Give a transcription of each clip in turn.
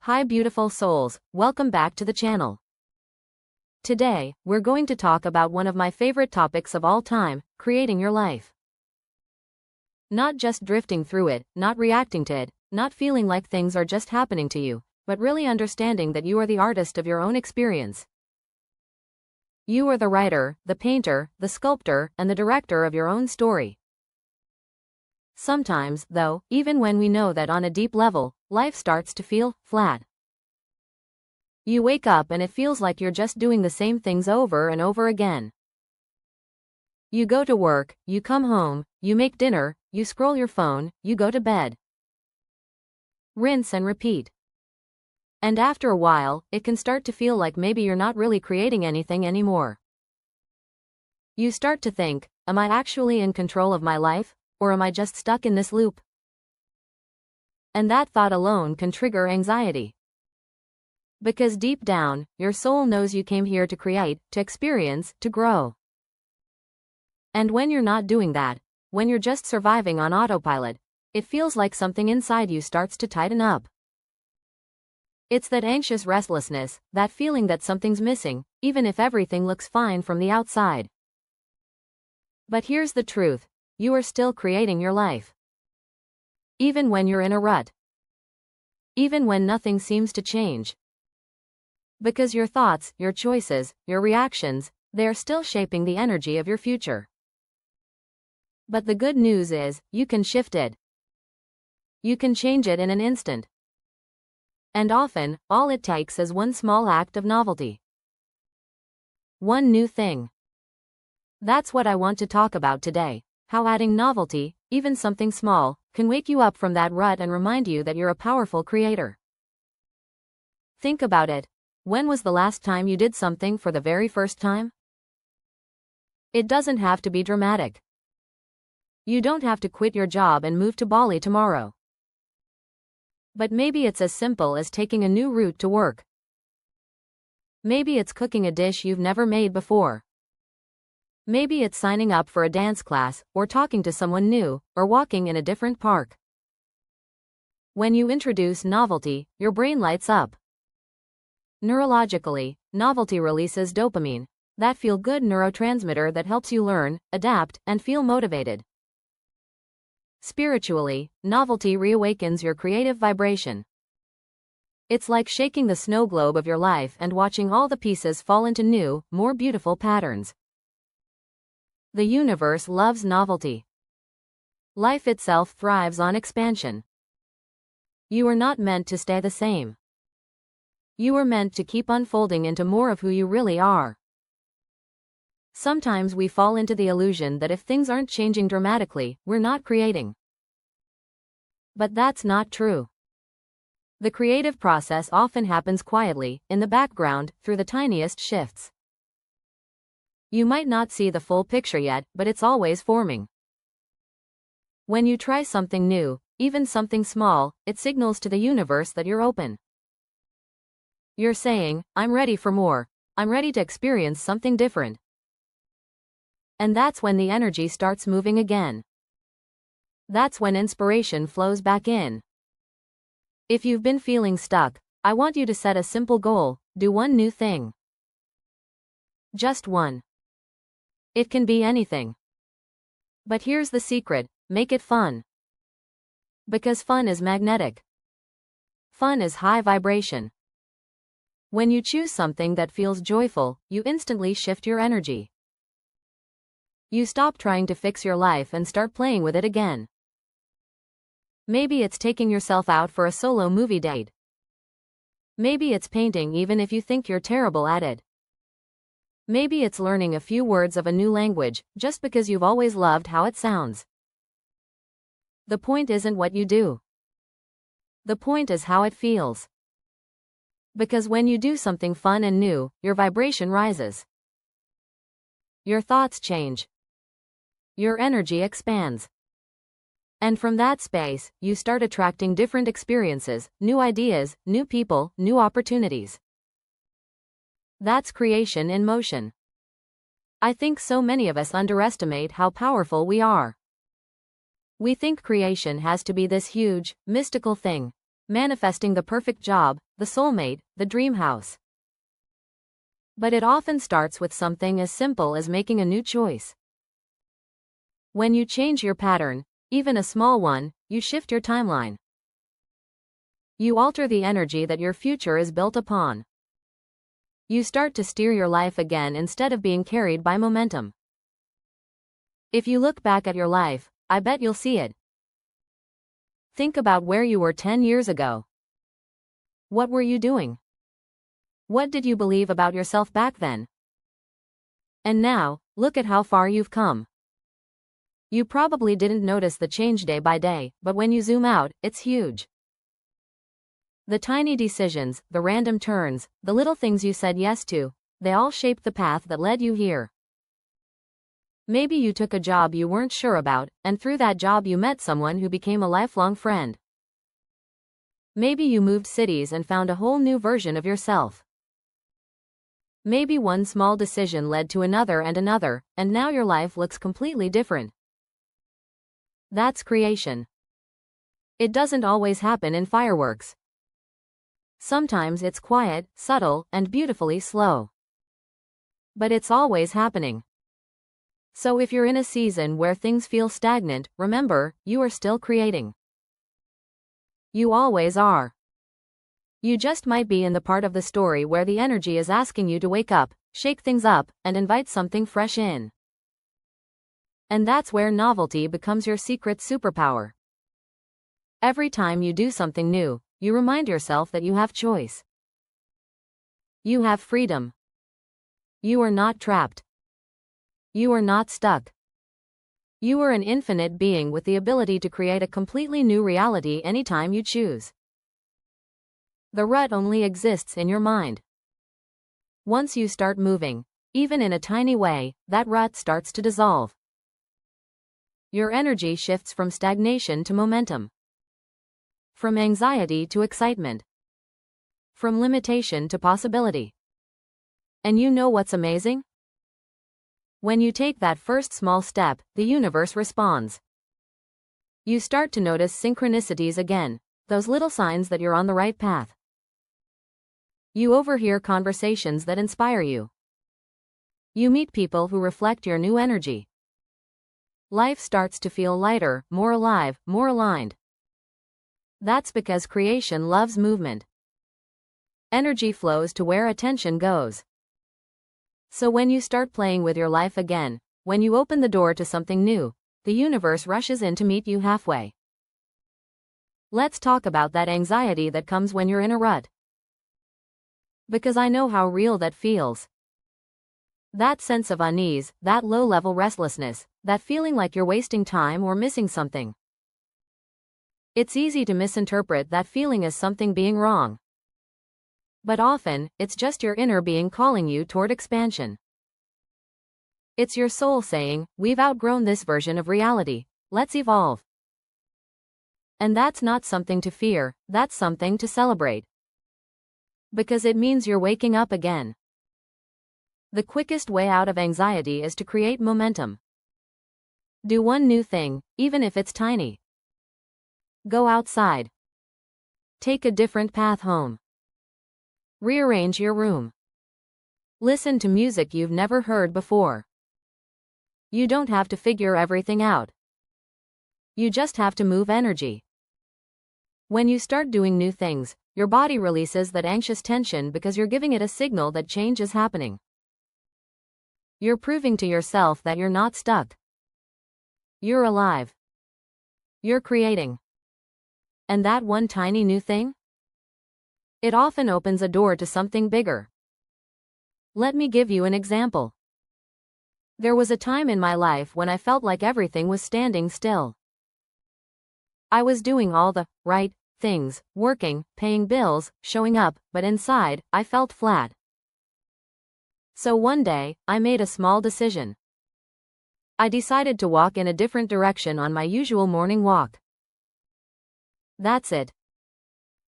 Hi beautiful souls, welcome back to the channel. Today, we're going to talk about one of my favorite topics of all time, creating your life. Not just drifting through it, not reacting to it, not feeling like things are just happening to you, but really understanding that you are the artist of your own experience. You are the writer, the painter, the sculptor, and the director of your own story. Sometimes, though, even when we know that on a deep level, life starts to feel flat. You wake up and it feels like you're just doing the same things over and over again. You go to work, you come home, you make dinner, you scroll your phone, you go to bed. Rinse and repeat. And after a while, it can start to feel like maybe you're not really creating anything anymore. You start to think, am I actually in control of my life? Or am I just stuck in this loop? And that thought alone can trigger anxiety. Because deep down, your soul knows you came here to create, to experience, to grow. And when you're not doing that, when you're just surviving on autopilot, it feels like something inside you starts to tighten up. It's that anxious restlessness, that feeling that something's missing, even if everything looks fine from the outside. But here's the truth. You are still creating your life. Even when you're in a rut. Even when nothing seems to change. Because your thoughts, your choices, your reactions, they are still shaping the energy of your future. But the good news is, you can shift it. You can change it in an instant. And often, all it takes is one small act of novelty. One new thing. That's what I want to talk about today. How adding novelty, even something small, can wake you up from that rut and remind you that you're a powerful creator. Think about it. When was the last time you did something for the very first time? It doesn't have to be dramatic. You don't have to quit your job and move to Bali tomorrow. But maybe it's as simple as taking a new route to work. Maybe it's cooking a dish you've never made before. Maybe it's signing up for a dance class, or talking to someone new, or walking in a different park. When you introduce novelty, your brain lights up. Neurologically, novelty releases dopamine, that feel-good neurotransmitter that helps you learn, adapt, and feel motivated. Spiritually, novelty reawakens your creative vibration. It's like shaking the snow globe of your life and watching all the pieces fall into new, more beautiful patterns. The universe loves novelty. Life itself thrives on expansion. You are not meant to stay the same. You are meant to keep unfolding into more of who you really are. Sometimes we fall into the illusion that if things aren't changing dramatically, we're not creating. But that's not true. The creative process often happens quietly, in the background, through the tiniest shifts. You might not see the full picture yet, but it's always forming. When you try something new, even something small, it signals to the universe that you're open. You're saying, I'm ready for more. I'm ready to experience something different. And that's when the energy starts moving again. That's when inspiration flows back in. If you've been feeling stuck, I want you to set a simple goal, do one new thing. Just one. It can be anything. But here's the secret, make it fun. Because fun is magnetic. Fun is high vibration. When you choose something that feels joyful, you instantly shift your energy. You stop trying to fix your life and start playing with it again. Maybe it's taking yourself out for a solo movie date. Maybe it's painting even if you think you're terrible at it. Maybe it's learning a few words of a new language, just because you've always loved how it sounds. The point isn't what you do. The point is how it feels. Because when you do something fun and new, your vibration rises. Your thoughts change. Your energy expands. And from that space, you start attracting different experiences, new ideas, new people, new opportunities. That's creation in motion. I think so many of us underestimate how powerful we are. We think creation has to be this huge, mystical thing, manifesting the perfect job, the soulmate, the dream house. But it often starts with something as simple as making a new choice. When you change your pattern, even a small one, you shift your timeline. You alter the energy that your future is built upon. You start to steer your life again instead of being carried by momentum. If you look back at your life, I bet you'll see it. Think about where you were 10 years ago. What were you doing? What did you believe about yourself back then? And now, look at how far you've come. You probably didn't notice the change day by day, but when you zoom out, it's huge. The tiny decisions, the random turns, the little things you said yes to, they all shaped the path that led you here. Maybe you took a job you weren't sure about, and through that job you met someone who became a lifelong friend. Maybe you moved cities and found a whole new version of yourself. Maybe one small decision led to another, and now your life looks completely different. That's creation. It doesn't always happen in fireworks. Sometimes it's quiet, subtle, and beautifully slow. But it's always happening. So if you're in a season where things feel stagnant, remember, you are still creating. You always are. You just might be in the part of the story where the energy is asking you to wake up, shake things up, and invite something fresh in. And that's where novelty becomes your secret superpower. Every time you do something new, you remind yourself that you have choice. You have freedom. You are not trapped. You are not stuck. You are an infinite being with the ability to create a completely new reality anytime you choose. The rut only exists in your mind. Once you start moving, even in a tiny way, that rut starts to dissolve. Your energy shifts from stagnation to momentum. From anxiety to excitement. From limitation to possibility. And you know what's amazing? When you take that first small step, the universe responds. You start to notice synchronicities again, those little signs that you're on the right path. You overhear conversations that inspire you. You meet people who reflect your new energy. Life starts to feel lighter, more alive, more aligned. That's because creation loves movement. Energy flows to where attention goes. So when you start playing with your life again, when you open the door to something new, the universe rushes in to meet you halfway. Let's talk about that anxiety that comes when you're in a rut. Because I know how real that feels. That sense of unease, that low-level restlessness, that feeling like you're wasting time or missing something. It's easy to misinterpret that feeling as something being wrong. But often, it's just your inner being calling you toward expansion. It's your soul saying, we've outgrown this version of reality, let's evolve. And that's not something to fear, that's something to celebrate. Because it means you're waking up again. The quickest way out of anxiety is to create momentum. Do one new thing, even if it's tiny. Go outside. Take a different path home. Rearrange your room. Listen to music you've never heard before. You don't have to figure everything out. You just have to move energy. When you start doing new things, your body releases that anxious tension because you're giving it a signal that change is happening. You're proving to yourself that you're not stuck. You're alive. You're creating. And that one tiny new thing? It often opens a door to something bigger. Let me give you an example. There was a time in my life when I felt like everything was standing still. I was doing all the right things, working, paying bills, showing up, but inside, I felt flat. So one day, I made a small decision. I decided to walk in a different direction on my usual morning walk. That's it.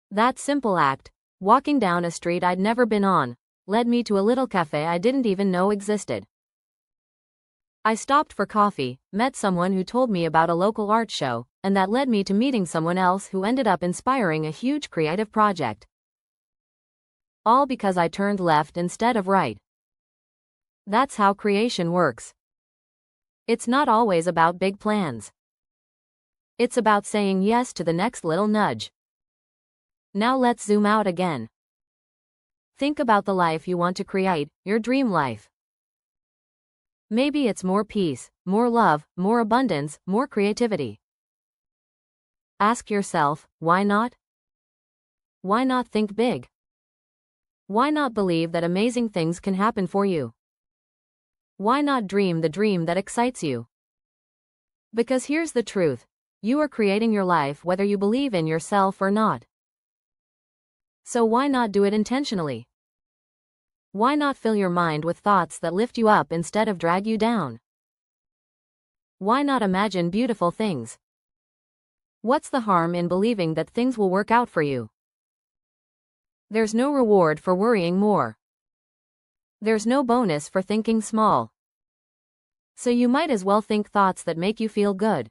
That simple act, walking down a street I'd never been on, led me to a little cafe I didn't even know existed. I stopped for coffee, met someone who told me about a local art show, and that led me to meeting someone else who ended up inspiring a huge creative project. All because I turned left instead of right. That's how creation works. It's not always about big plans. It's about saying yes to the next little nudge. Now let's zoom out again. Think about the life you want to create, your dream life. Maybe it's more peace, more love, more abundance, more creativity. Ask yourself, why not? Why not think big? Why not believe that amazing things can happen for you? Why not dream the dream that excites you? Because here's the truth. You are creating your life whether you believe in yourself or not. So why not do it intentionally? Why not fill your mind with thoughts that lift you up instead of drag you down? Why not imagine beautiful things? What's the harm in believing that things will work out for you? There's no reward for worrying more. There's no bonus for thinking small. So you might as well think thoughts that make you feel good.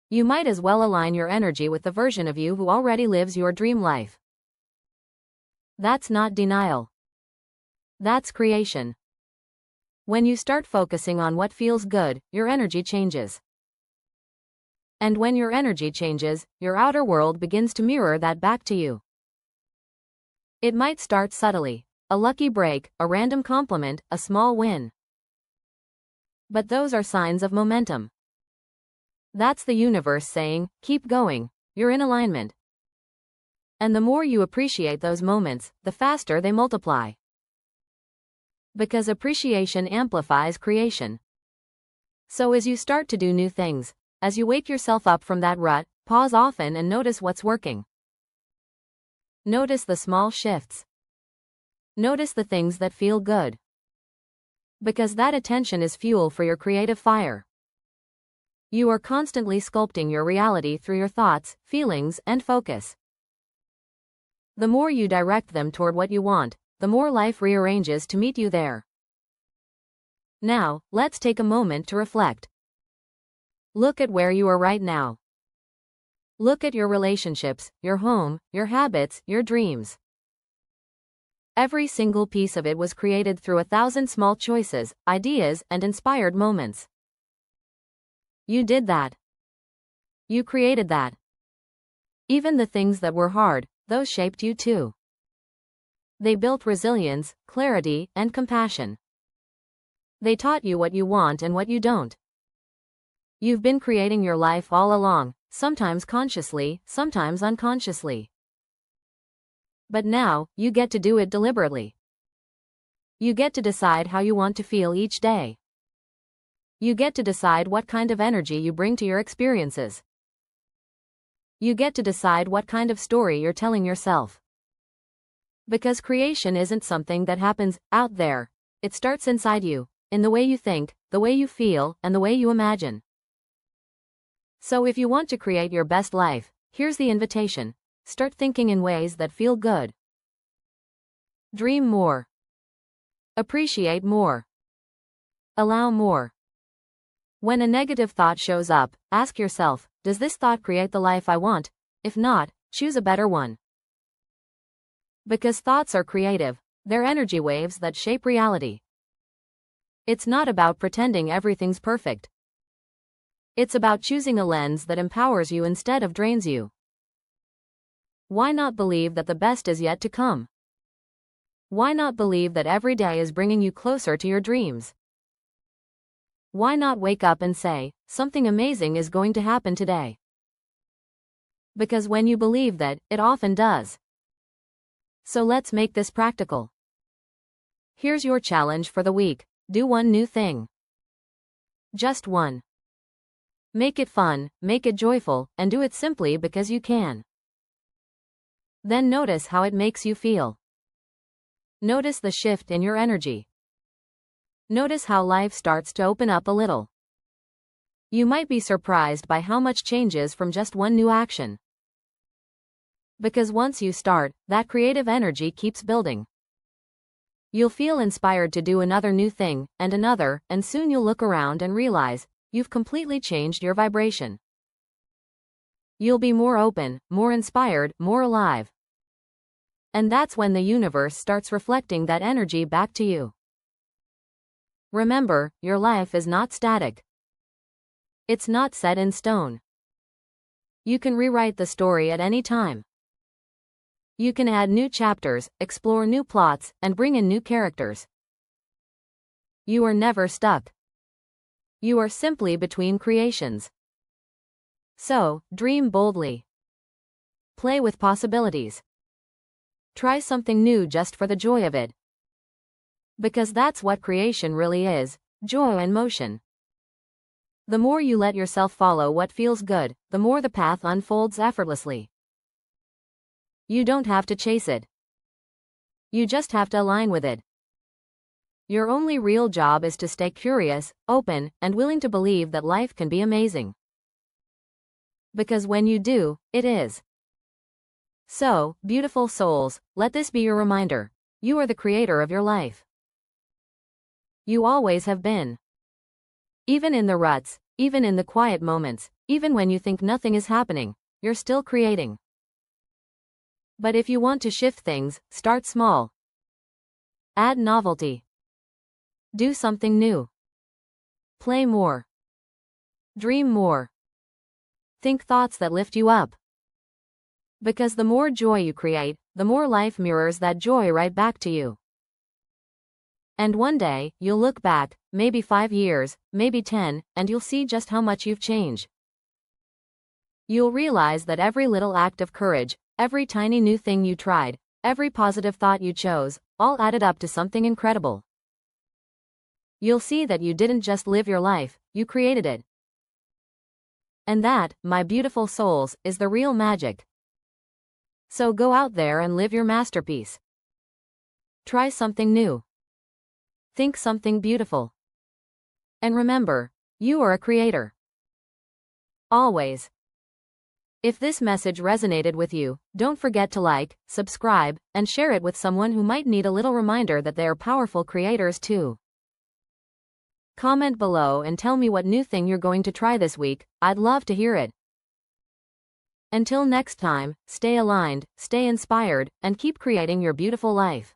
You might as well align your energy with the version of you who already lives your dream life. That's not denial. That's creation. When you start focusing on what feels good, your energy changes. And when your energy changes, your outer world begins to mirror that back to you. It might start subtly. A lucky break, a random compliment, a small win. But those are signs of momentum. That's the universe saying, keep going, you're in alignment. And the more you appreciate those moments, the faster they multiply. Because appreciation amplifies creation. So as you start to do new things, as you wake yourself up from that rut, pause often and notice what's working. Notice the small shifts. Notice the things that feel good. Because that attention is fuel for your creative fire. You are constantly sculpting your reality through your thoughts, feelings, and focus. The more you direct them toward what you want, the more life rearranges to meet you there. Now, let's take a moment to reflect. Look at where you are right now. Look at your relationships, your home, your habits, your dreams. Every single piece of it was created through 1,000 small choices, ideas, and inspired moments. You did that. You created that. Even the things that were hard, those shaped you too. They built resilience, clarity, and compassion. They taught you what you want and what you don't. You've been creating your life all along, sometimes consciously, sometimes unconsciously. But now, you get to do it deliberately. You get to decide how you want to feel each day. You get to decide what kind of energy you bring to your experiences. You get to decide what kind of story you're telling yourself. Because creation isn't something that happens out there. It starts inside you, in the way you think, the way you feel, and the way you imagine. So if you want to create your best life, here's the invitation. Start thinking in ways that feel good. Dream more. Appreciate more. Allow more. When a negative thought shows up, ask yourself, does this thought create the life I want? If not, choose a better one. Because thoughts are creative, they're energy waves that shape reality. It's not about pretending everything's perfect. It's about choosing a lens that empowers you instead of drains you. Why not believe that the best is yet to come? Why not believe that every day is bringing you closer to your dreams? Why not wake up and say, something amazing is going to happen today? Because when you believe that, it often does. So let's make this practical. Here's your challenge for the week. Do one new thing. Just one. Make it fun, make it joyful, and do it simply because you can. Then notice how it makes you feel. Notice the shift in your energy. Notice how life starts to open up a little. You might be surprised by how much changes from just one new action. Because once you start, that creative energy keeps building. You'll feel inspired to do another new thing, and soon you'll look around and realize, you've completely changed your vibration. You'll be more open, more inspired, more alive. And that's when the universe starts reflecting that energy back to you. Remember, your life is not static. It's not set in stone. You can rewrite the story at any time. You can add new chapters, explore new plots, and bring in new characters. You are never stuck. You are simply between creations. So, dream boldly. Play with possibilities. Try something new just for the joy of it. Because that's what creation really is, joy and motion. The more you let yourself follow what feels good, the more the path unfolds effortlessly. You don't have to chase it. You just have to align with it. Your only real job is to stay curious, open, and willing to believe that life can be amazing. Because when you do, it is. So, beautiful souls, let this be your reminder. You are the creator of your life. You always have been. Even in the ruts, even in the quiet moments, even when you think nothing is happening, you're still creating. But if you want to shift things, start small. Add novelty. Do something new. Play more. Dream more. Think thoughts that lift you up. Because the more joy you create, the more life mirrors that joy right back to you. And one day, you'll look back, maybe 5 years, maybe 10, and you'll see just how much you've changed. You'll realize that every little act of courage, every tiny new thing you tried, every positive thought you chose, all added up to something incredible. You'll see that you didn't just live your life, you created it. And that, my beautiful souls, is the real magic. So go out there and live your masterpiece. Try something new. Think something beautiful. And remember, you are a creator. Always. If this message resonated with you, don't forget to like, subscribe, and share it with someone who might need a little reminder that they are powerful creators too. Comment below and tell me what new thing you're going to try this week. I'd love to hear it. Until next time, stay aligned, stay inspired, and keep creating your beautiful life.